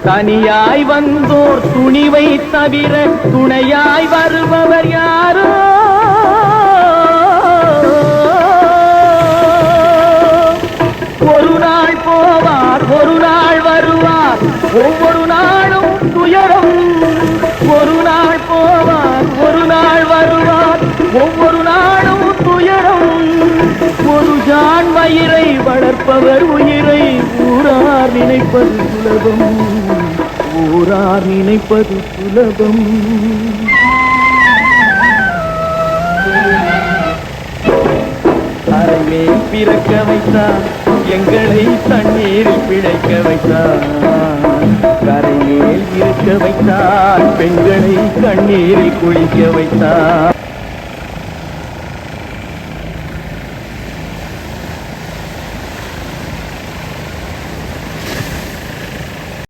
தனியாய் வந்தோர் துணிவை தவிர துணையாய் வருபவர் யாரோ? ஒரு நாள் போவார், ஒரு நாள் வருவார், ஒவ்வொரு நாளும் துயரம். ஒரு நாள் போவார், ஒரு நாள் வருவார், ஒவ்வொரு நாளும் துயரம். ஒரு ஜான் வயிறை வளர்ப்பவர் உயிரை ஊரார் நினைப்பது சுலபம், ஊரார் நினைப்பது சுலபம். அறைமேல் பிறக்க வைத்தார், எங்களை தண்ணீரில் பிழைக்க வைத்தார். கரைமேல் இருக்க வைத்தார், பெண்களை கண்ணீரில் குளிக்க வைத்தார்.